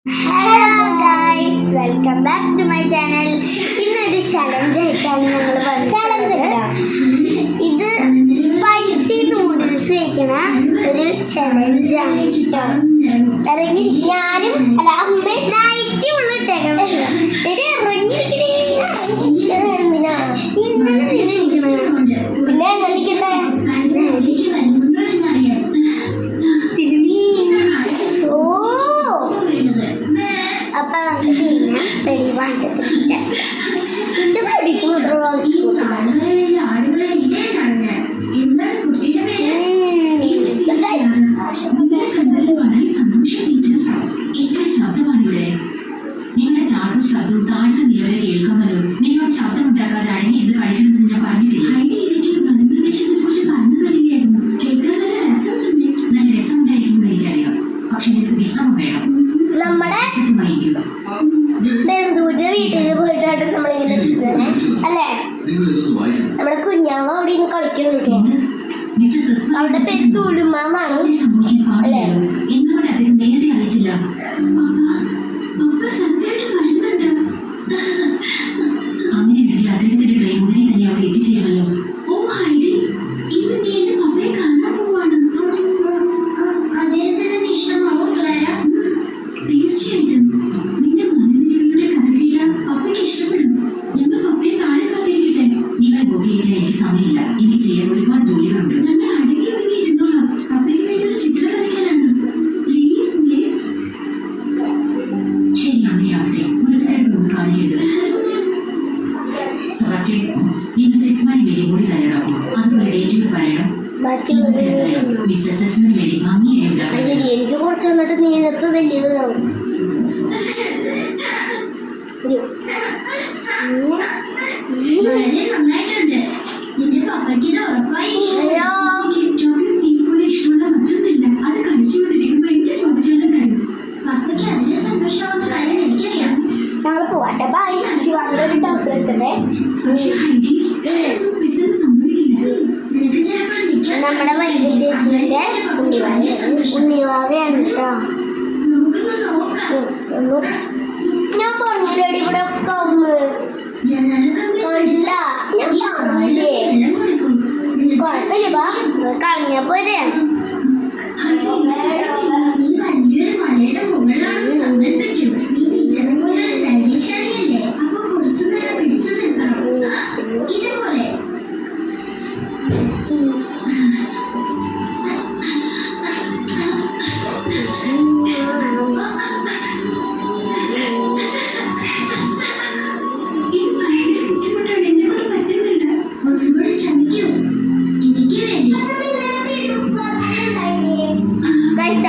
Hello guys, welcome back to my channel. ഇന്നൊരു challenge ആയിട്ടാണ് ഞങ്ങൾ ചലഞ്ച്. ഇത് സ്പൈസി നൂഡിൽസ് കഴിക്കണ ഒരു ചലഞ്ചാണ് കേട്ടോ. അല്ലെങ്കിൽ ഞാനും അല്ല അമ്മയും നൈറ്റി ഉള്ളിട്ടേക്കണം. ഇറങ്ങിയിരിക്കണേ ഇങ്ങനെ തിരിക്കണേ. പിന്നെ കളിക്കട്ടെ apa ini dari wanita tidak itu പഠിക്കും നിങ്ങളുടെ ചാടും ശബ്ദവും താഴ്ത്ത നിലവരെ കേൾക്കാമല്ലോ. നിങ്ങളുടെ ശബ്ദം ഉണ്ടാക്കാതെ അടങ്ങി എന്ത് കഴിയണമെന്ന് ഞാൻ പറഞ്ഞിട്ടില്ല. കുറിച്ച് പറഞ്ഞു തരികയായിരുന്നു. കേൾക്കാൻ നല്ല രസം ഉണ്ടായിരിക്കുമെന്ന് എനിക്കറിയാം. പക്ഷെ നിങ്ങൾക്ക് വിശ്രമം വേണം. നമ്മുടെ ബന്ധുവിന്റെ വീട്ടിൽ പോയിട്ടാണ് നമ്മളിങ്ങനെ അല്ലേ. നമ്മുടെ കുഞ്ഞാവ അവിടെ ഇന്ന് കളിക്കുന്നുണ്ടോ. അവരുടെ പേര് തുളുമാന്നാണ് അല്ലേ. എന്തുകൊണ്ട് അദ്ദേഹം നേരത്തെ അറിയിച്ചില്ല? അങ്ങനെയാണെങ്കിൽ അദ്ദേഹത്തിന്റെ ട്രെയിൻ ഉടനെ തന്നെ അവിടെ എത്തിച്ചേരുമല്ലോ. ഓ ഹൈഡി, ഇന്ന് നീ എന്റെ പപ്പയെ കാണാൻ പോവാണ്. അദ്ദേഹത്തിന് ഇഷ്ടമാണോ ക്ലാര? തീർച്ചയായിട്ടും. നിന്റെ മലനിരകളുടെ കഥ കേട്ടാൽ പപ്പയ്ക്ക് ഇഷ്ടപ്പെടും. ഞങ്ങൾ പപ്പയെ താഴെ കാത്തിരിക്കട്ടെ. നിങ്ങൾ ബോധിയില്ല, എനിക്ക് സമയമില്ല. എനിക്ക് ചെയ്യാൻ ഒരുപാട് ജോലികളുണ്ട്. ഞങ്ങൾ അടങ്ങി ഒതുങ്ങി ഇരുന്നോളാം. പപ്പയ്ക്ക് വേണ്ടി ഒരു ചിത്രം വരയ്ക്കാനാണ്. Please please. ശരി, അങ്ങനെയാവട്ടെ. ഗുരുതരായിട്ടൊന്നും കാണിക്കരുത്. സെബാസ്റ്റ്യൻ, നീ സെസ്മാന് വേണ്ടി കൂടി തയ്യാറാക്കും. അതുപോലെ ഡേറ്റുകൾ പറയണം. മിസ്റ്റർ സെസ്മിന് വേണ്ടി ഭംഗിയായി ഉണ്ടാക്കണം. എനിക്ക് കുറച്ച് വന്നിട്ട് നീനൊക്കെ വലിയതാവും. നന്നായിട്ടുണ്ട്. നിന്റെ പപ്പയ്ക്ക് ഇഷ്ടമുള്ള മറ്റൊന്നില്ല. അത് കഴിച്ചുകൊണ്ടിരിക്കുമ്പോ എനിക്ക് ചോദിച്ചാലും കഴിയും. പപ്പയ്ക്ക് അതിന് സന്തോഷമാവുന്ന കാര്യം എനിക്കറിയാം. ഞങ്ങൾ പോവാട്ടെ. ബൈ. ശിവാന്റെ ഒരു ടൗസ് എടുക്കട്ടെ. പക്ഷെ പെട്ടെന്ന് സംഭവിക്കില്ല. നമ്മുടെ വൈദ്യ ചേച്ചിയുടെ ഉണ്ണിവാവയാണ് കേട്ടോ. ഞാൻ പറഞ്ഞില്ലേ ഇവിടെ ഒക്കെ ഒന്ന് കണ്ട. ഞാൻ പറഞ്ഞില്ലേ കുഴപ്പമില്ല. ബാ കളഞ്ഞ പോരെ. നീ വലിയൊരു മലയുടെ മുകളിലാണെന്ന് സങ്കല്പിക്കും. നീ നീച്ചനെ പോലെ ഒരു ധൈര്യശാലിയല്ലേ. അപ്പൊ കുറച്ചു നേരം പിടിച്ചു നിൽക്കണം. ഇതുപോലെ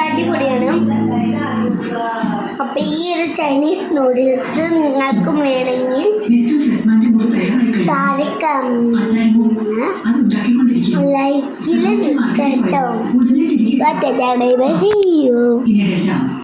അടിപൊളിയാണ്. അപ്പൊ ഈ ഒരു ചൈനീസ് നൂഡിൽസ് നിങ്ങൾക്ക് വേണമെങ്കിൽ താഴെ ലൈക്കില് കേട്ടോ.